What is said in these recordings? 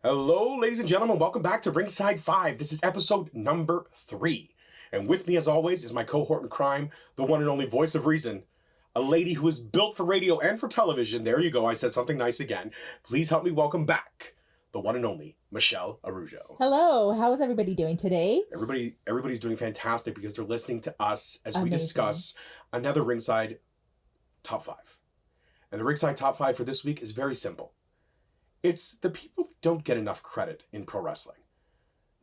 Hello, ladies and gentlemen. Welcome back to Ringside 5. This is episode number 3. And with me, as always, is my cohort in crime, the one and only voice of reason, a lady who is built for radio and for television. There you go. I said something nice again. Please help me welcome back the one and only Michelle Araujo. Hello. How is everybody doing today? Everybody's doing fantastic because they're listening to us as we discuss another Ringside Top 5. And the Ringside Top 5 for this week is very simple. It's the people that don't get enough credit in pro wrestling.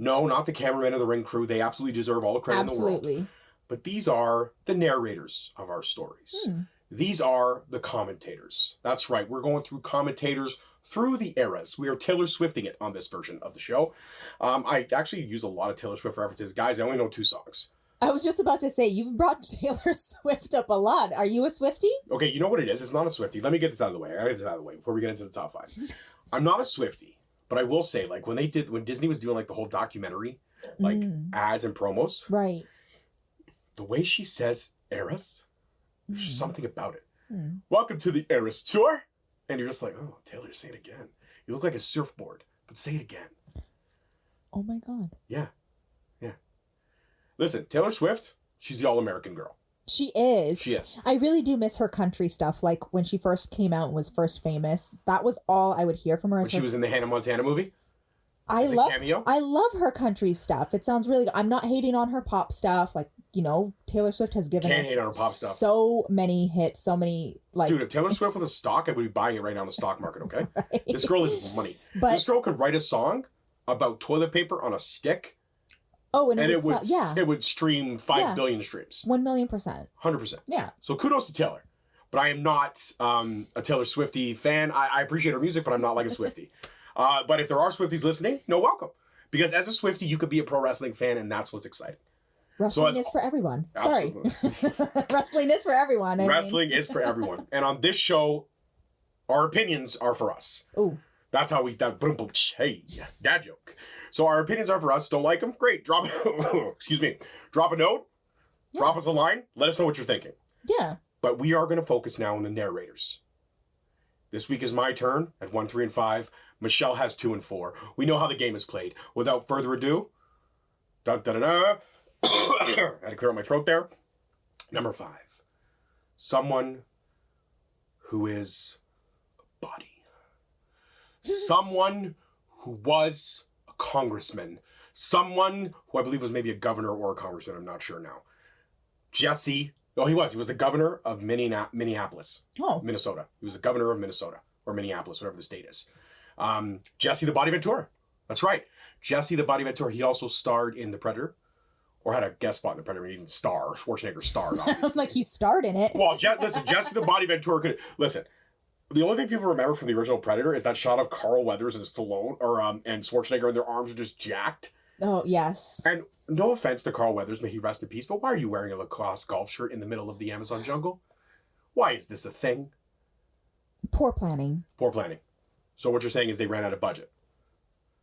No, not the cameramen or the ring crew. They absolutely deserve all the credit in the world. But these are the narrators of our stories. These are the commentators. That's right. We're going through commentators through the eras. We are Taylor Swifting it on this version of the show. I actually use a lot of Taylor Swift references. Guys, I only know 2 songs. I was just about to say, you've brought Taylor Swift up a lot. Are you a Swiftie? Okay, you know what it is? It's not a Swiftie. Let me get this out of the way. I gotta get this out of the way before we get into the top 5. I'm not a Swiftie, but I will say, like, when Disney was doing, like, the whole documentary, like, ads and promos. Right. The way she says Eras, there's just something about it. Welcome to the Eras Tour. And you're just like, oh, Taylor, say it again. You look like a surfboard, but say it again. Oh, my God. Yeah. Listen, Taylor Swift, she's the all-American girl. She is. She is. I really do miss her country stuff. Like when she first came out and was first famous, that was all I would hear from her. When she was in the Hannah Montana movie? I love her country stuff. It sounds really good. I'm not hating on her pop stuff. Like, you know, Taylor Swift has given us hate on her pop stuff. So many hits, so many, like... Dude, if Taylor Swift was a stock, I would be buying it right now in the stock market, okay? Right. This girl is money. But this girl could write a song about toilet paper on a stick. Oh, and it would stream 5 billion streams. 1,000,000%. 100%. Yeah. So kudos to Taylor. But I am not a Taylor Swiftie fan. I appreciate her music, but I'm not like a Swiftie. But if there are Swifties listening, no, welcome. Because as a Swiftie, you could be a pro wrestling fan, and that's what's exciting. Wrestling is for everyone. Absolutely. Sorry. Wrestling is for everyone. Wrestling is for everyone. And on this show, our opinions are for us. Ooh. That's how hey, dad joke. So our opinions are for us. Don't like them? Great. Drop Drop a note. Yeah. Drop us a line. Let us know what you're thinking. Yeah. But we are going to focus now on the narrators. This week is my turn at 1, 3, and 5. Michelle has 2 and 4. We know how the game is played. Without further ado, I had to clear out my throat there. Number 5. Someone who is a body. Someone who was a congressman. Someone who I believe was maybe a governor or a congressman. I'm not sure now. Jesse. Oh, he was. He was the governor of Minneapolis. Oh. Minnesota. He was the governor of Minnesota. Or Minneapolis, whatever the state is. Jesse the Body Ventura. That's right. Jesse the Body Ventura. He also starred in The Predator. Or had a guest spot in The Predator. He didn't star. Schwarzenegger starred, obviously. Like he starred in it. Well, listen, Jesse the Body Ventura could... Listen. The only thing people remember from the original Predator is that shot of Carl Weathers and Stallone, and Schwarzenegger, and their arms are just jacked. Oh, yes. And no offense to Carl Weathers, may he rest in peace, but why are you wearing a Lacoste golf shirt in the middle of the Amazon jungle? Why is this a thing? Poor planning. Poor planning. So what you're saying is they ran out of budget.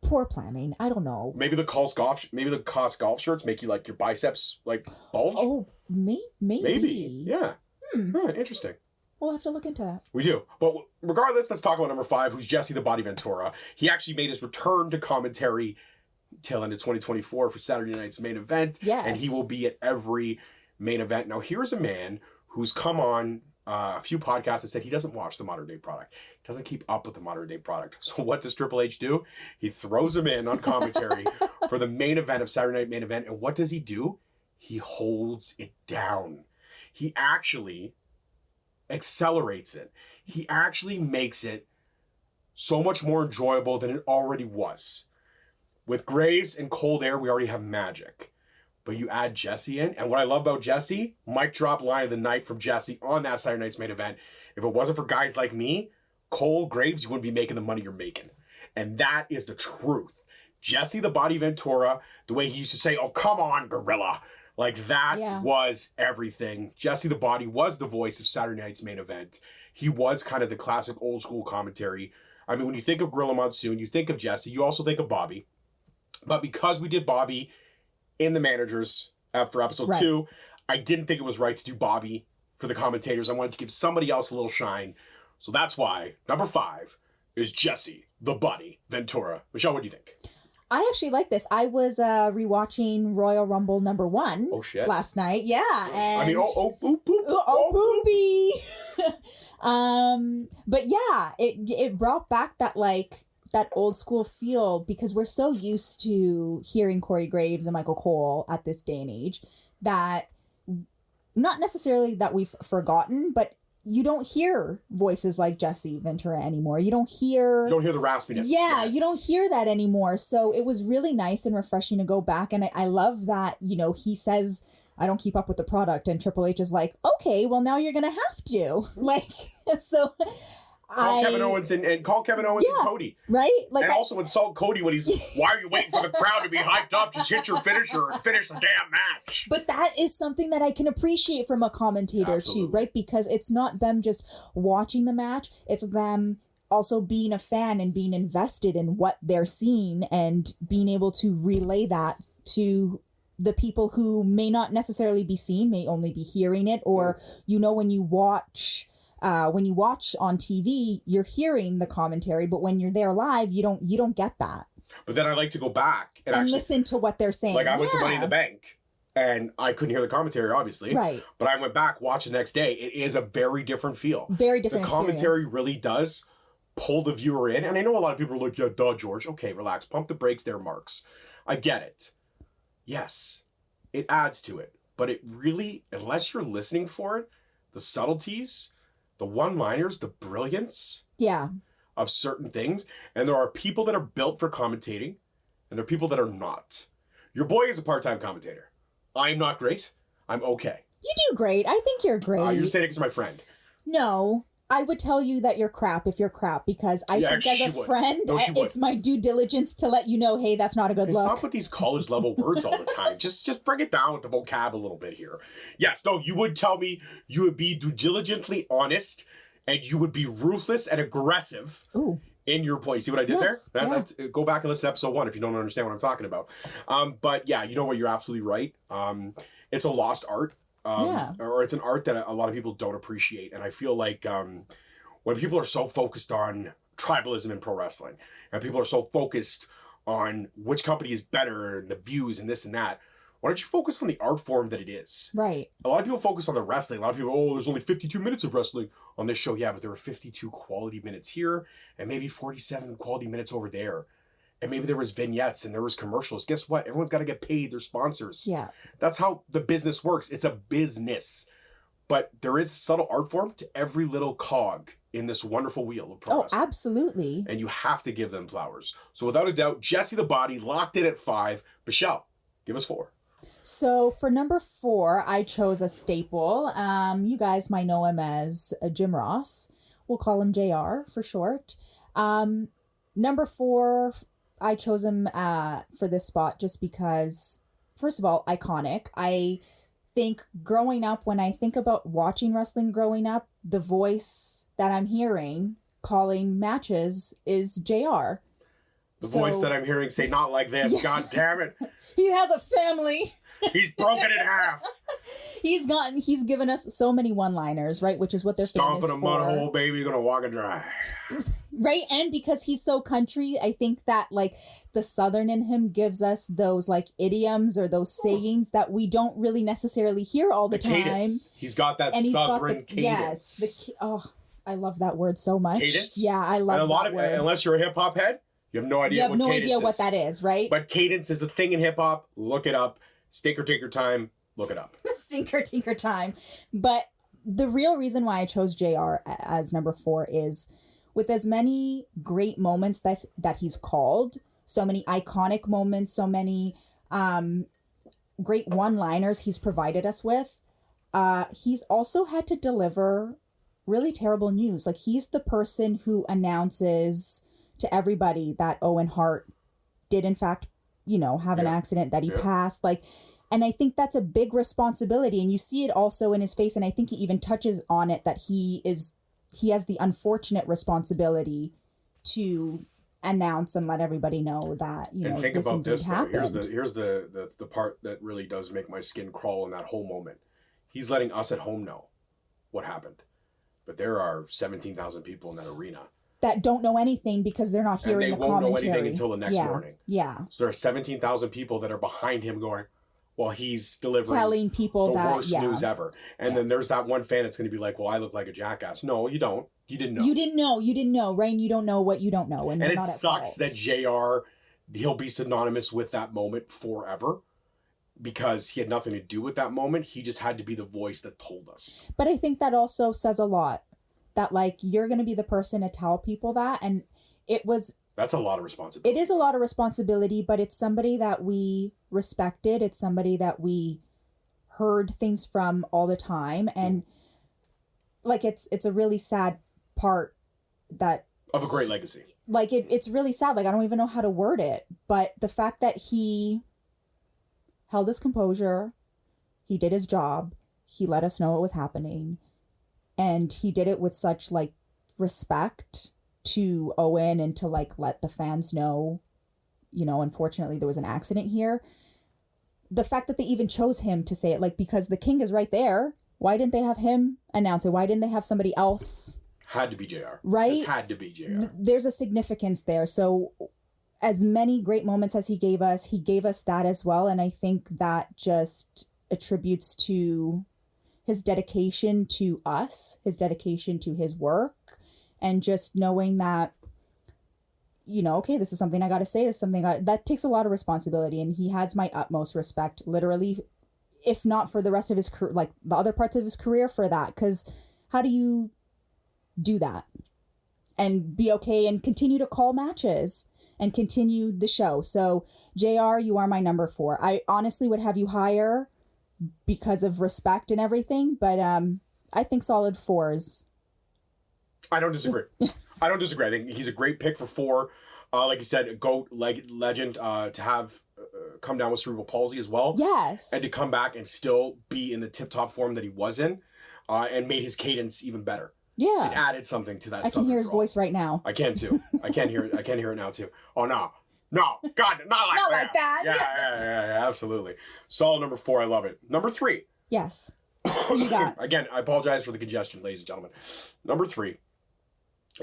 Poor planning. I don't know. Maybe the Lacoste golf shirts make you like your biceps like bulge. Oh, maybe. Maybe. Yeah. Interesting. We'll have to look into that. We do. But regardless, let's talk about number 5, who's Jesse the Body Ventura. He actually made his return to commentary till end of 2024 for Saturday night's main event. Yes. And he will be at every main event. Now, here's a man who's come on a few podcasts and said he doesn't watch the modern day product. He doesn't keep up with the modern day product. So what does Triple H do? He throws him in on commentary for the main event of Saturday night main event. And what does he do? He holds it down. He actually accelerates it. He actually makes it so much more enjoyable than it already was. With Graves and Cold Air, we already have magic. But you add Jesse in, and what I love about Jesse, mic drop line of the night from Jesse on that Saturday night's main event. If it wasn't for guys like me, Cole, Graves, you wouldn't be making the money you're making. And that is the truth. Jesse the Body Ventura, the way he used to say, oh, come on, gorilla. Like, that was everything. Jesse the Body was the voice of Saturday night's main event. He was kind of the classic old school commentary. I mean, when you think of Gorilla Monsoon, you think of Jesse. You also think of Bobby. But because we did Bobby in the managers for episode 2, I didn't think it was right to do Bobby for the commentators. I wanted to give somebody else a little shine. So that's why, number 5, is Jesse the Body Ventura. Michelle, what do you think? I actually like this. I was rewatching Royal Rumble #1 last night. Yeah. And poopy. But yeah, it brought back that that old school feel, because we're so used to hearing Corey Graves and Micheal Cole at this day and age that not necessarily that we've forgotten, but you don't hear voices like Jesse Ventura anymore. You don't hear the raspiness. Yeah, yes. You don't hear that anymore. So it was really nice and refreshing to go back. And I love that, he says, I don't keep up with the product. And Triple H is like, okay, well, now you're going to have to. So... Call Kevin Owens and Cody. Right? Also insult Cody when he's, why are you waiting for the crowd to be hyped up? Just hit your finisher and finish the damn match. But that is something that I can appreciate from a commentator too, right? Because it's not them just watching the match. It's them also being a fan and being invested in what they're seeing and being able to relay that to the people who may not necessarily be seeing, may only be hearing it, or, when you watch... when you watch on TV, you're hearing the commentary, but when you're there live, you don't get that. But then I like to go back and actually listen to what they're saying. I went to Money in the Bank, and I couldn't hear the commentary, obviously. Right. But I went back, watched the next day. It is a very different feel. Very different. The commentary really does pull the viewer in, and I know a lot of people are like, "Yeah, duh, George. Okay, relax. Pump the brakes there, Marks." I get it. Yes, it adds to it, but it really, unless you're listening for it, the subtleties, the one-liners, the brilliance of certain things. And there are people that are built for commentating, and there are people that are not. Your boy is a part-time commentator. I'm not great. I'm okay. You do great. I think you're great. You're saying it because my friend. No. I would tell you that you're crap if you're crap, because I think as a friend, it's my due diligence to let you know, hey, that's not a good look. Stop with these college level words all the time. Just bring it down with the vocab a little bit here. Yes, no, you would tell me you would be diligently honest, and you would be ruthless and aggressive in your point. See what I did there? That's, go back and listen to episode 1 if you don't understand what I'm talking about. But yeah, you know what? You're absolutely right. It's a lost art. Or it's an art that a lot of people don't appreciate. And I feel like when people are so focused on tribalism in pro wrestling, and people are so focused on which company is better and the views and this and that, why don't you focus on the art form that it is? Right. A lot of people focus on the wrestling. A lot of people, there's only 52 minutes of wrestling on this show. Yeah, but there were 52 quality minutes here and maybe 47 quality minutes over there. And maybe there was vignettes and there was commercials. Guess what? Everyone's got to get paid. Their sponsors. Yeah. That's how the business works. It's a business. But there is subtle art form to every little cog in this wonderful wheel of pro wrestling. Absolutely. And you have to give them flowers. So without a doubt, Jesse the Body locked in at 5. Michelle, give us 4. So for number 4, I chose a staple. You guys might know him as Jim Ross. We'll call him JR for short. Number 4... I chose him for this spot just because, first of all, iconic. I think growing up, when I think about watching wrestling growing up, the voice that I'm hearing calling matches is JR. The voice that I'm hearing say, not like this, God damn it. He has a family. He's broken in half. He's given us so many one-liners, right? Which is what they're famous for. Stomping a mud hole, baby, you're gonna walk it dry. Right, and because he's so country, I think that the Southern in him gives us those idioms or those sayings that we don't really necessarily hear all the time. Cadence. He's got that Southern cadence. Yes, I love that word so much. Cadence. Yeah, I love that word. Unless you're a hip hop head, you have no idea. What that is, right? But cadence is a thing in hip hop. Look it up. Stinker Tinker Time. Look it up. Stinker Tinker Time. But the real reason why I chose JR as number 4 is with as many great moments that he's called, so many iconic moments, so many great one-liners he's provided us with, he's also had to deliver really terrible news. He's the person who announces to everybody that Owen Hart did in fact, have an accident, that he passed. And I think that's a big responsibility. And you see it also in his face. And I think he even touches on it, that he has the unfortunate responsibility to announce and let everybody know that, and think this about this, happened. Here's the part that really does make my skin crawl in that whole moment. He's letting us at home know what happened. But there are 17,000 people in that arena. that don't know anything because they're not hearing the commentary. And they won't know anything until the next morning. Yeah. So there are 17,000 people that are behind him going, well, he's delivering telling people the that, worst news ever. And then there's that one fan that's going to be like, well, I look like a jackass. No, you don't. You didn't know. You didn't know, right? And you don't know what you don't know. And it not sucks that JR, he'll be synonymous with that moment forever because he had nothing to do with that moment. He just had to be the voice that told us. But I think that also says a lot that, like, you're going to be the person to tell people that. And that's a lot of responsibility. It is a lot of responsibility, but it's somebody that we respected. It's somebody that we heard things from all the time. And like, it's a really sad part that of a great legacy. Like, it's really sad. Like, I don't even know how to word it, but the fact that he held his composure, he did his job, he let us know what was happening, and he did it with such, like, respect to Owen and to, like, let the fans know, you know, unfortunately there was an accident here. The fact that they even chose him to say it, like, because the king is right there. Why didn't they have him announce it? Why didn't they have somebody else? Had to be JR. Right? Just had to be JR. There's a significance there. So as many great moments as he gave us that as well. And I think that just attributes to his dedication to us, his dedication to his work, and just knowing that, you know, okay, this is something I got to say, this is something that takes a lot of responsibility. And he has my utmost respect, literally, if not for the rest of his career, like the other parts of his career, for that. Because how do you do that and be okay and continue to call matches and continue the show? So JR, you are my number 4. I honestly would have you higher because of respect and everything, but I think solid 4s. I don't disagree. I don't disagree. I think he's a great pick for 4. Like you said, a GOAT legend to have come down with cerebral palsy as well. Yes. And to come back and still be in the tip-top form that he was in, and made his cadence even better. Yeah. It added something to that. I can hear his voice right now. I can too. I can hear it now too. Oh no. No, God, not like not that. Like that. Yeah, absolutely. Solid number 4, I love it. Number 3. Yes. Who you got? Again, I apologize for the congestion, ladies and gentlemen. Number 3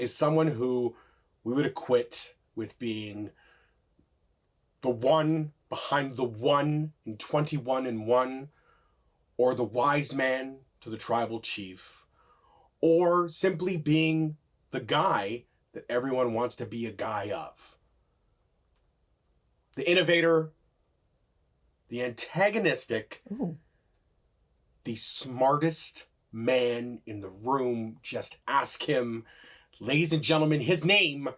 is someone who we would acquit with being the one behind the one in 21-1, or the wise man to the tribal chief, or simply being the guy that everyone wants to be a guy of. The innovator, the antagonistic, the smartest man in the room. Just ask him. Ladies and gentlemen, his name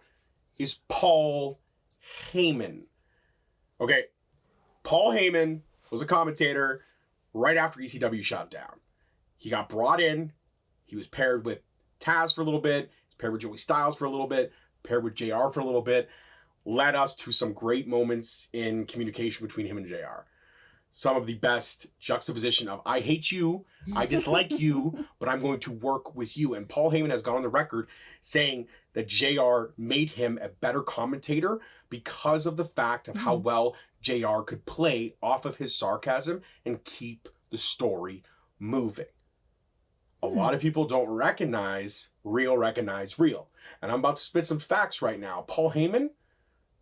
is Paul Haymen. Okay, Paul Haymen was a commentator right after ECW shut down. He got brought in. He was paired with Taz for a little bit, paired with Joey Styles for a little bit, paired with JR for a little bit. Led us to some great moments in communication between him and JR. Some of the best juxtaposition of, I hate you, I dislike you, but I'm going to work with you. And Paul Haymen has gone on the record saying that JR made him a better commentator because of the fact of how well JR could play off of his sarcasm and keep the story moving. A lot of people don't recognize real. And I'm about to spit some facts right now. Paul Haymen,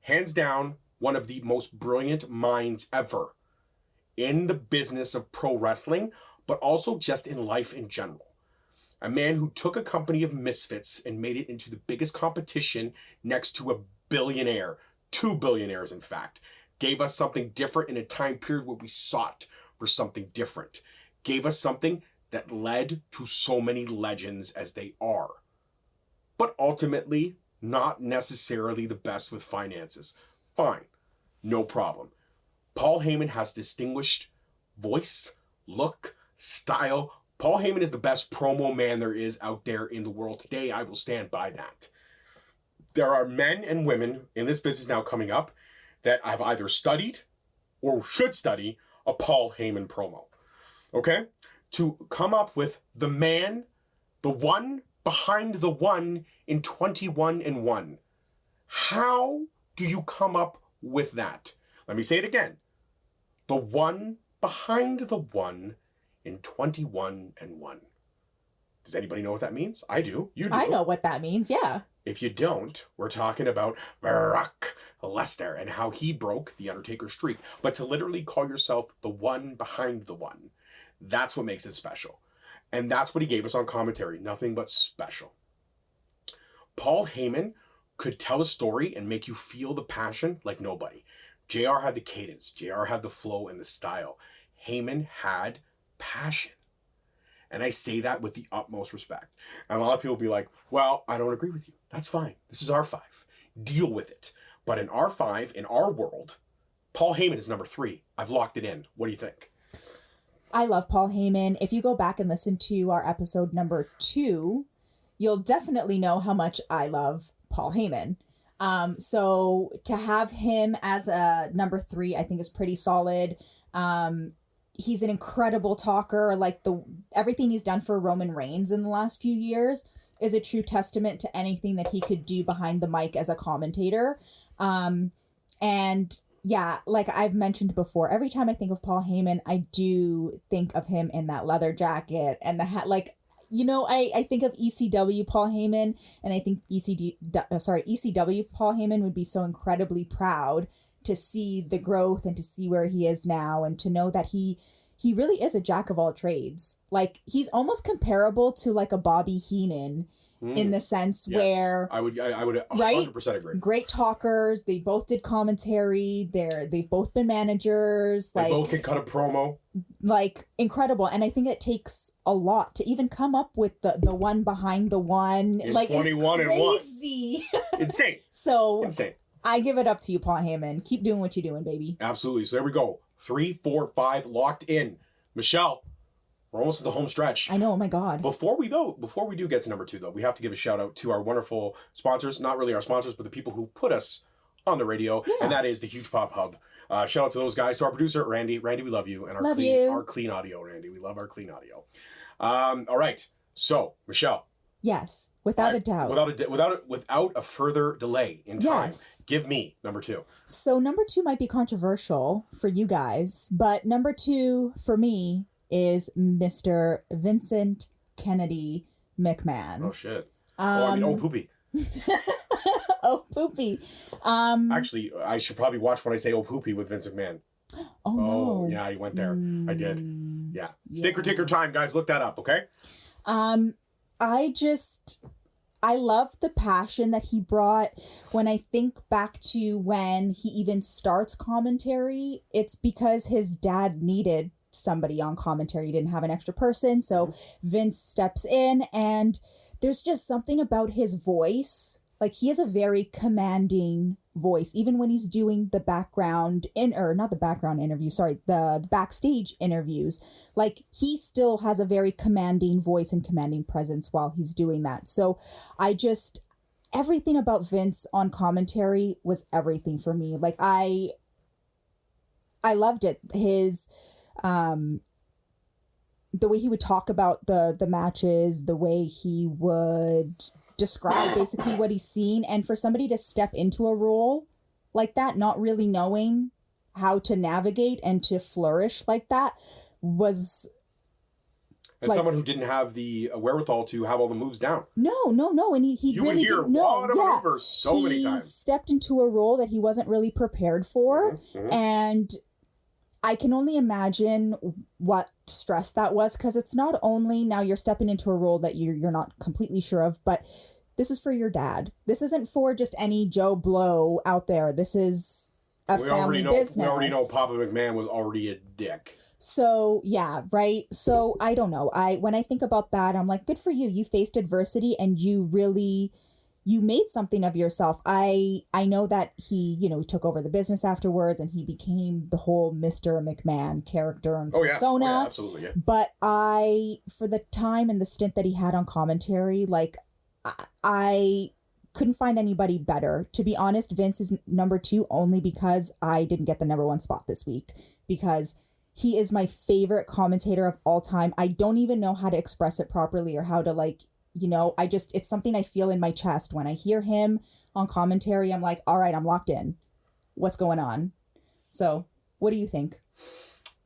hands down, one of the most brilliant minds ever in the business of pro wrestling, but also just in life in general. A man who took a company of misfits and made it into the biggest competition next to a billionaire, 2 billionaires in fact. Gave us something different in a time period where we sought for something different. Gave us something that led to so many legends as they are. But ultimately, not necessarily the best with finances. Fine, no problem. Paul Haymen has distinguished voice, look, style. Paul Haymen is the best promo man there is out there in the world today. I will stand by that. There are men and women in this business now coming up that have either studied or should study a Paul Haymen promo. Okay? To come up with the man, the one behind the one in 21-1. How do you come up with that? Let me say it again. The one behind the one in 21-1. Does anybody know what that means? I do. You do. I know what that means, yeah. If you don't, we're talking about Brock Lesnar and how he broke the Undertaker's streak. But to literally call yourself the one behind the one, that's what makes it special. And that's what he gave us on commentary. Nothing but special. Paul Haymen could tell a story and make you feel the passion like nobody. JR had the cadence. JR had the flow and the style. Haymen had passion. And I say that with the utmost respect. And a lot of people be like, well, I don't agree with you. That's fine. This is R5. Deal with it. But in R5, in our world, Paul Haymen is number 3. I've locked it in. What do you think? I love Paul Haymen. If you go back and listen to our episode number 2, you'll definitely know how much I love Paul Haymen. So to have him as a number 3, I think is pretty solid. He's an incredible talker. Like everything he's done for Roman Reigns in the last few years is a true testament to anything that he could do behind the mic as a commentator. And yeah, like I've mentioned before, every time I think of Paul Haymen, I do think of him in that leather jacket and the hat. Like, you know, I think of ECW Paul Haymen, and I think ECW Paul Haymen would be so incredibly proud to see the growth and to see where he is now, and to know that he really is a jack of all trades. Like, he's almost comparable to like a Bobby Heenan in the sense where I would 100% right? agree. Great talkers. They both did commentary. They've both been managers. They like, both can cut a promo. Like, incredible. And I think it takes a lot to even come up with the one behind the one. In like, 21 it's crazy. and 1. Insane. So Insane. I give it up to you, Paul Haymen. Keep doing what you're doing, baby. Absolutely. So there we go. 3, 4, 5 locked in. Michelle, we're almost at the home stretch. I know. Oh my God. Before we do get to number 2, though, we have to give a shout out to our wonderful sponsors. Not really our sponsors, but the people who put us on the radio, and that is the Huge Pop Hub. Shout out to those guys. To our producer, Randy. Randy, we love you. And our clean audio, Randy. We love our clean audio. All right. So, Michelle. Yes, without a doubt. Without a further delay in time, Yes. give me number 2. So number 2 might be controversial for you guys, but number 2 for me is Mr. Vincent Kennedy McMahon. Oh, shit. Oh, poopy. Oh, poopy. Actually, I should probably watch when I say oh, poopy with Vince McMahon. Oh, no. Yeah, you went there. I did. Yeah. Sticker ticker time, guys. Look that up, okay? I love the passion that he brought. When I think back to when he even starts commentary, it's because his dad needed somebody on commentary. He didn't have an extra person, so Vince steps in, and there's just something about his voice. Like, he has a very commanding voice, even when he's doing the background the backstage interviews. Like, he still has a very commanding voice and commanding presence while he's doing that. So everything about Vince on commentary was everything for me. Like, I loved it. His the way he would talk about the matches, the way he would describe basically what he's seen, and for somebody to step into a role like that, not really knowing how to navigate and to flourish like that, was someone who didn't have the wherewithal to have all the moves down. No, and he you really would hear didn't know. maneuvers so many times. He stepped into a role that he wasn't really prepared for, and I can only imagine what stress that was, because it's not only now you're stepping into a role that you're not completely sure of, but this is for your dad. This isn't for just any Joe Blow out there. This is a family business. We already know Papa McMahon was already a dick. So, yeah, right? So, I don't know. When I think about that, I'm like, good for you. You faced adversity and you made something of yourself. I know that he took over the business afterwards, and he became the whole Mr. McMahon character and persona. Oh, yeah, absolutely, yeah. But for the time and the stint that he had on commentary, like, I couldn't find anybody better. To be honest, Vince is number 2 only because I didn't get the number 1 spot this week, because he is my favorite commentator of all time. I don't even know how to express it properly or how to, it's something I feel in my chest. When I hear him on commentary, I'm like, all right, I'm locked in. What's going on? So, what do you think?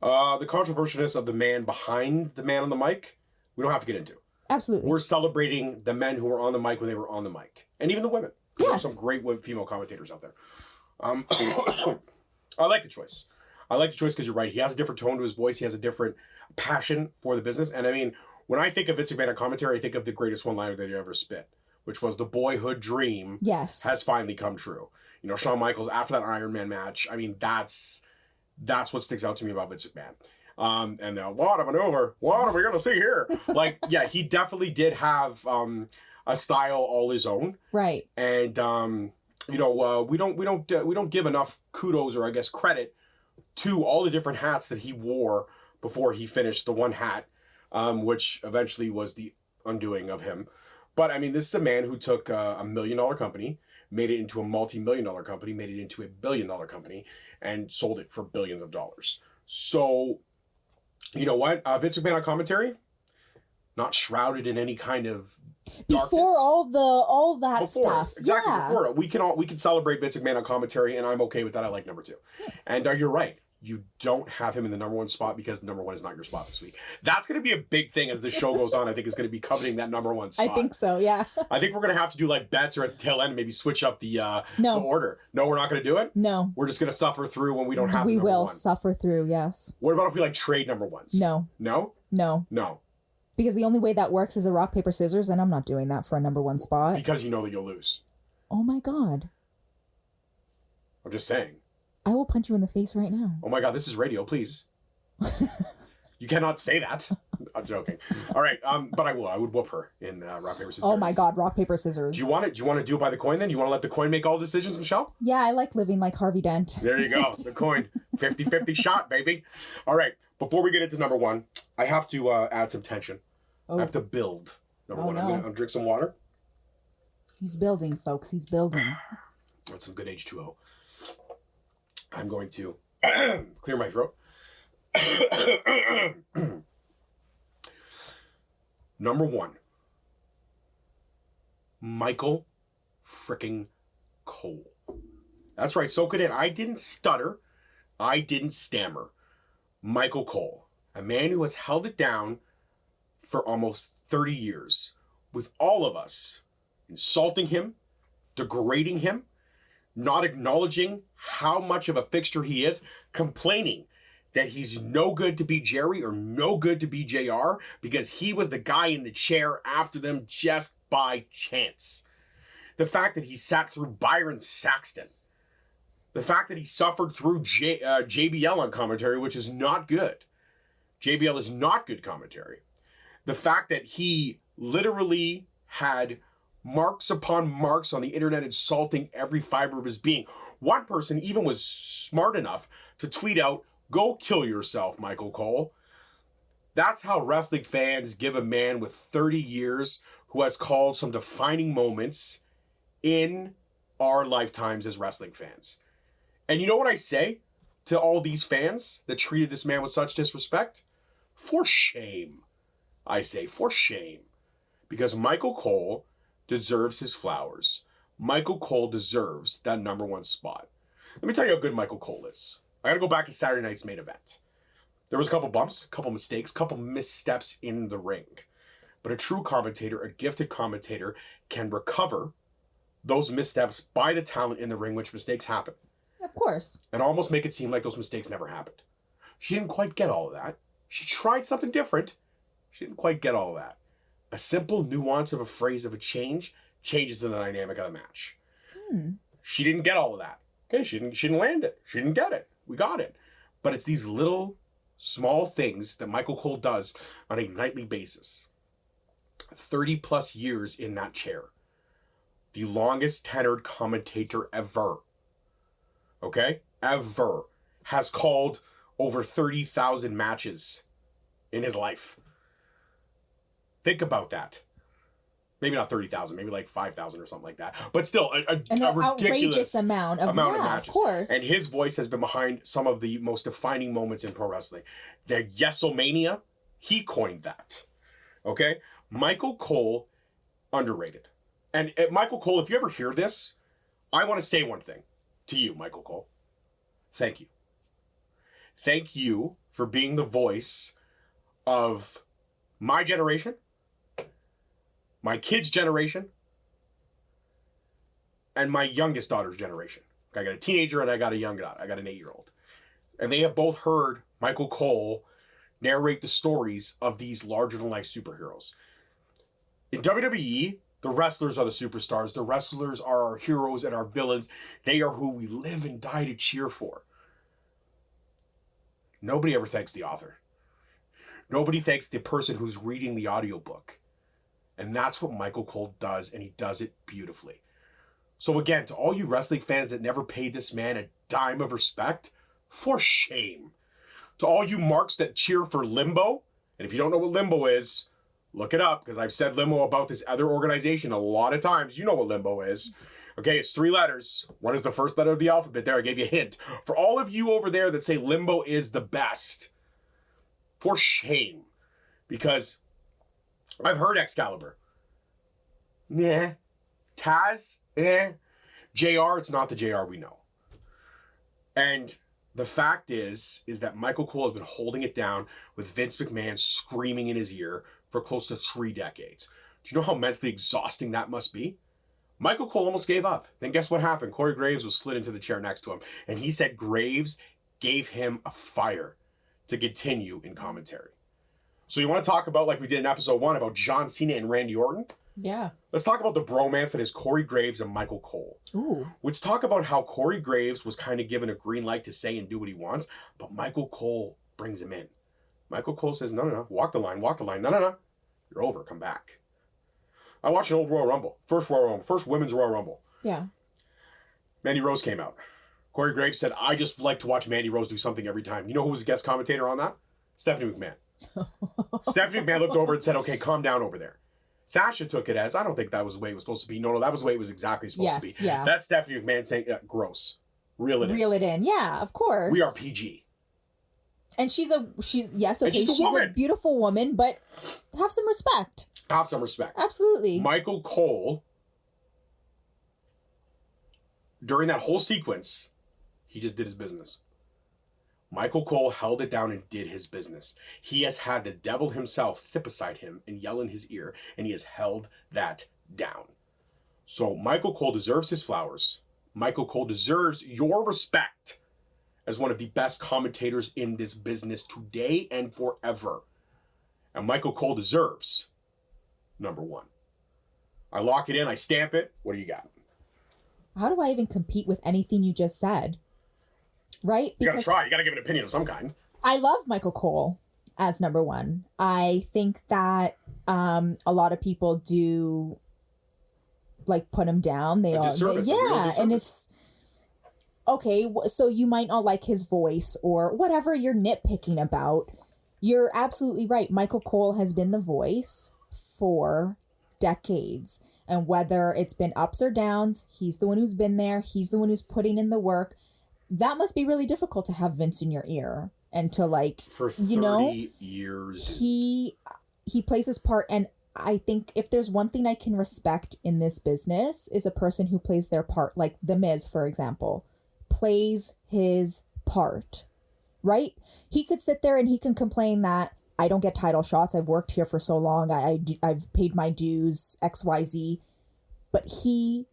The controversialness of the man behind the man on the mic, we don't have to get into. Absolutely. We're celebrating the men who were on the mic when they were on the mic. And even the women. Yes. There's some great female commentators out there. I like the choice. I like the choice because you're right. He has a different tone to his voice. He has a different passion for the business. And I mean, when I think of Vince McMahon on commentary, I think of the greatest one-liner that he ever spit, which was the boyhood dream has finally come true. You know, Shawn Michaels, after that Iron Man match, I mean, that's what sticks out to me about Vince McMahon. And what a maneuver. What are we going to see here? Like, yeah, he definitely did have a style all his own. Right. And, you know, we don't give enough kudos or I guess credit to all the different hats that he wore before he finished the one hat, which eventually was the undoing of him. But I mean, this is a man who took a $1 million company, made it into a multi-million-dollar company, made it into a billion-dollar company, and sold it for billions of dollars. So, you know what? Vince McMahon on commentary, not shrouded in any kind of darkness. Before all that stuff. Exactly, yeah. before it. We can celebrate Vince McMahon on commentary, and I'm okay with that. I like number 2. Yeah. And you're right. You don't have him in the number 1 spot because number 1 is not your spot this week. That's going to be a big thing as the show goes on. I think is going to be coveting that number 1 spot. I think so, yeah. I think we're going to have to do like bets or at the tail end, maybe switch up the order. No, we're not going to do it? No. We're just going to suffer through when we don't have We number will 1. suffer through, yes. What about if we like trade number 1s? No. No? No. No. Because the only way that works is a rock, paper, scissors, and I'm not doing that for a number 1 spot. Because you know that you'll lose. Oh my God. I'm just saying. I will punch you in the face right now. Oh my God, this is radio, please. You cannot say that. I'm joking. All right, but I will. I would whoop her in rock, paper, scissors. Oh my God, rock, paper, scissors. Do you want it? Do you want to do it by the coin then? Do you want to let the coin make all decisions, Michelle? Yeah, I like living like Harvey Dent. There you go. The coin. 50-50 shot, baby. All right, before we get into number 1, I have to add some tension. I have to build number 1. No. I'm going to drink some water. He's building, folks. He's building. That's some good H2O. I'm going to clear my throat. Number 1. Micheal fricking Cole. That's right, soak it in. I didn't stutter. I didn't stammer. Micheal Cole, a man who has held it down for almost 30 years, with all of us insulting him, degrading him, not acknowledging how much of a fixture he is, complaining that he's no good to be Jerry or no good to be JR because he was the guy in the chair after them just by chance. The fact that he sat through Byron Saxton. The fact that he suffered through JBL on commentary, which is not good. JBL is not good commentary. The fact that he literally had marks upon marks on the internet insulting every fiber of his being. One person even was smart enough to tweet out, "Go kill yourself, Micheal Cole." That's how wrestling fans give a man with 30 years who has called some defining moments in our lifetimes as wrestling fans. And you know what I say to all these fans that treated this man with such disrespect? For shame. I say, for shame. Because Micheal Cole deserves his flowers. Micheal Cole deserves that number 1 spot. Let me tell you how good Micheal Cole is. I gotta go back to Saturday night's main event. There was a couple bumps, a couple mistakes, a couple missteps in the ring. But a true commentator, a gifted commentator, can recover those missteps by the talent in the ring, which mistakes happen. Of course. And almost make it seem like those mistakes never happened. She didn't quite get all of that. She tried something different. She didn't quite get all of that. A simple nuance of a phrase of a change changes the dynamic of the match. She didn't get all of that. Okay, she didn't land it. She didn't get it. We got it. But it's these little, small things that Micheal Cole does on a nightly basis. 30 plus years in that chair. The longest tenured commentator ever. Okay? Ever. Has called over 30,000 matches in his life. Think about that. Maybe not 30,000, maybe like 5,000 or something like that. But still, a outrageous amount of matches. Of course. And his voice has been behind some of the most defining moments in pro wrestling. The Yesomania, he coined that. Okay? Micheal Cole, underrated. And Micheal Cole, if you ever hear this, I want to say one thing to you, Micheal Cole. Thank you. Thank you for being the voice of my generation my kids' generation and my youngest daughter's generation. I got a teenager and I got a young daughter. I got an 8-year-old. And they have both heard Micheal Cole narrate the stories of these larger-than-life superheroes. In WWE, the wrestlers are the superstars. The wrestlers are our heroes and our villains. They are who we live and die to cheer for. Nobody ever thanks the author. Nobody thanks the person who's reading the audiobook. And that's what Micheal Cole does, and he does it beautifully. So again, to all you wrestling fans that never paid this man a dime of respect, for shame. To all you marks that cheer for Limbo, and if you don't know what Limbo is, look it up, because I've said Limbo about this other organization a lot of times. You know what Limbo is. Okay, it's 3 letters. One is the first letter of the alphabet there. I gave you a hint. For all of you over there that say Limbo is the best, for shame. Because I've heard Excalibur. Nah. Taz? JR, it's not the JR we know. And the fact is that Micheal Cole has been holding it down with Vince McMahon screaming in his ear for close to 3 decades. Do you know how mentally exhausting that must be? Micheal Cole almost gave up. Then guess what happened? Corey Graves was slid into the chair next to him. And he said Graves gave him a fire to continue in commentary. So you want to talk about, like we did in episode 1, about John Cena and Randy Orton? Yeah. Let's talk about the bromance that is Corey Graves and Micheal Cole. Ooh. Let's talk about how Corey Graves was kind of given a green light to say and do what he wants, but Micheal Cole brings him in. Micheal Cole says, no, walk the line. No, you're over, come back. I watched an old Royal Rumble, first women's Royal Rumble. Yeah. Mandy Rose came out. Corey Graves said, I just like to watch Mandy Rose do something every time. You know who was a guest commentator on that? Stephanie McMahon. Stephanie McMahon looked over and said, okay, calm down over there. Sasha took it as, I don't think that was the way it was supposed to be. No, that was the way it was exactly supposed to be. Yeah. That's Stephanie McMahon saying, gross. Reel it in. Yeah, of course. We are PG. And she's okay, she's woman. a beautiful woman, but have some respect. Have some respect. Absolutely. Micheal Cole, during that whole sequence, he just did his business. Micheal Cole held it down and did his business. He has had the devil himself sit beside him and yell in his ear, and he has held that down. So Micheal Cole deserves his flowers. Micheal Cole deserves your respect as one of the best commentators in this business today and forever. And Micheal Cole deserves number 1. I lock it in, I stamp it. What do you got? How do I even compete with anything you just said? Right? You gotta try. You gotta give an opinion of some kind. I love Micheal Cole as number 1. I think that a lot of people do like put him down. And it's okay. So you might not like his voice or whatever you're nitpicking about. You're absolutely right. Micheal Cole has been the voice for decades, and whether it's been ups or downs, he's the one who's been there. He's the one who's putting in the work. That must be really difficult to have Vince in your ear and to for 30 years. He plays his part, and I think if there's one thing I can respect in this business is a person who plays their part, like The Miz, for example, plays his part, right? He could sit there and he can complain that I don't get title shots. I've worked here for so long. I've paid my dues, XYZ. But he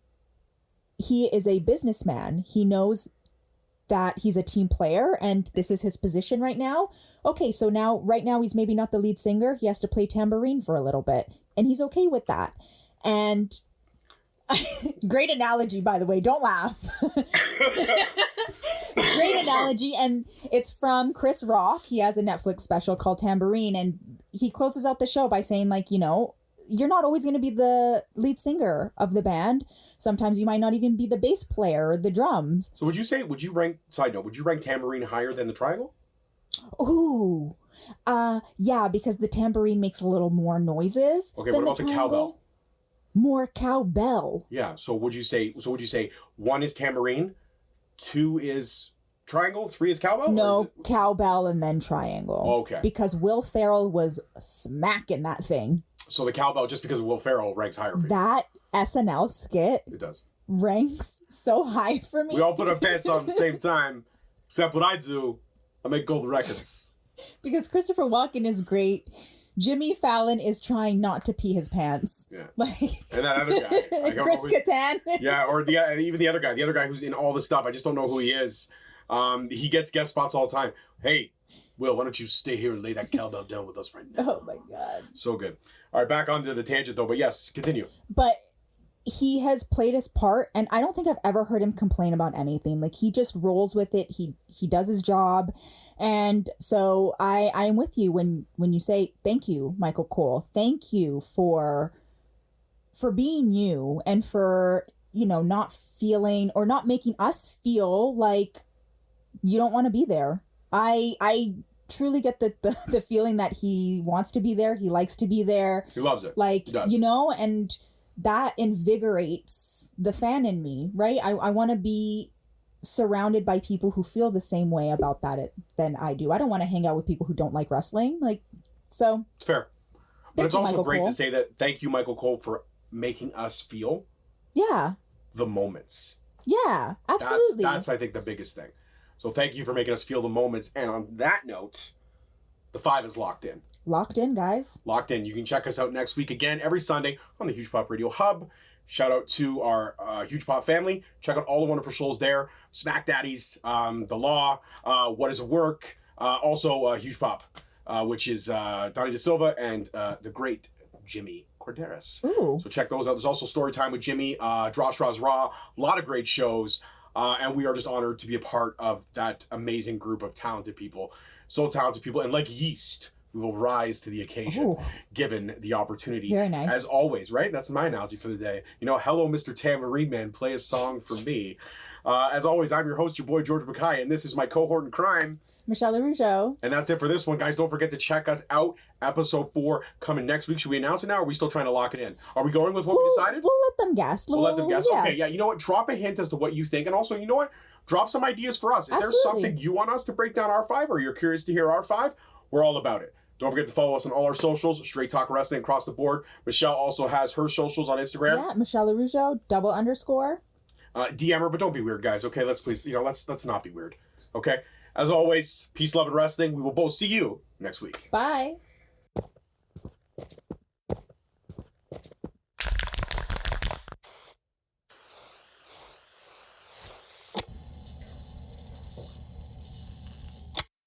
is a businessman. He knows that he's a team player and this is his position right now. Okay, so right now he's maybe not the lead singer. He has to play tambourine for a little bit, and he's okay with that. And great analogy, by the way. Don't laugh. Great analogy, and it's from Chris Rock. He has a Netflix special called Tambourine, and he closes out the show by saying, like, you're not always going to be the lead singer of the band. Sometimes you might not even be the bass player or the drums. So would you rank Tambourine higher than the Triangle? Ooh. Yeah, because the tambourine makes a little more noises. Okay, what about the cowbell? More cowbell. Yeah, so would you say 1 is Tambourine, 2 is Triangle, 3 is cowbell? No, cowbell and then triangle. Okay. Because Will Ferrell was smacking that thing. So the cowbell, just because of Will Ferrell, ranks higher for you. That SNL skit It does. ranks so high for me. We all put our pants on at the same time, except what I do, I make gold records. Because Christopher Walken is great Jimmy Fallon is trying not to pee his pants. Yeah. Like, and that other guy. I don't Chris know who- Kattan. Yeah, or even the other guy who's in all the stuff. I just don't know who he is. He gets guest spots all the time. Hey, Will, why don't you stay here and lay that cowbell down with us right now? Oh my God. So good. All right, back onto the tangent though, but yes, continue. But he has played his part, and I don't think I've ever heard him complain about anything. Like, he just rolls with it. He does his job. And so I am with you when you say thank you, Micheal Cole. Thank you for being you, and for, you know, not feeling or not making us feel like you don't want to be there. I truly get the feeling that he wants to be there. He likes to be there. He loves it. Like, He does. you know, and that invigorates the fan in me, right? I want to be surrounded by people who feel the same way about that than I do. I don't want to hang out with people who don't like wrestling. Like, so. It's fair. But it's also Micheal great Cole. to say that thank you, Micheal Cole, for making us feel Yeah. the moments. Yeah, absolutely. That's I think, the biggest thing. So thank you for making us feel the moments. And on that note, the 5 is locked in. Locked in, guys. Locked in. You can check us out next week again, every Sunday on the Huge Pop Radio Hub. Shout out to our Huge Pop family. Check out all the wonderful shows there. Smack Daddies, The Law, What Is Work, also Huge Pop, which is Donnie De Silva and the great Jimmy Corderas. Ooh. So check those out. There's also Storytime with Jimmy, Drosh Ra's Raw, a lot of great shows. And we are just honored to be a part of that amazing group of talented people. So talented people. And like yeast, we will rise to the occasion, Ooh. given the opportunity. Very nice. As always, right? That's my analogy for the day. You know, hello, Mr. Tambourine Man, play a song for me. As always, I'm your host, your boy, George Mckay, and this is my cohort in crime. Michelle Araujo. And that's it for this one, guys. Don't forget to check us out. Episode 4 coming next week. Should we announce it now, or are we still trying to lock it in? Are we going with what we decided? We'll let them guess. We'll let them guess. Yeah. Okay, yeah. You know what? Drop a hint as to what you think. And also, you know what? Drop some ideas for us. If there's Absolutely. something you want us to break down our 5, or you're curious to hear our 5, we're all about it. Don't forget to follow us on all our socials. Straight Talk Wrestling across the board. Michelle also has her socials on Instagram. Yeah, Michelle Araujo, _. DM her, but don't be weird, guys. Okay, let's please, let's not be weird. Okay. As always, peace, love, and wrestling. We will both see you next week. Bye.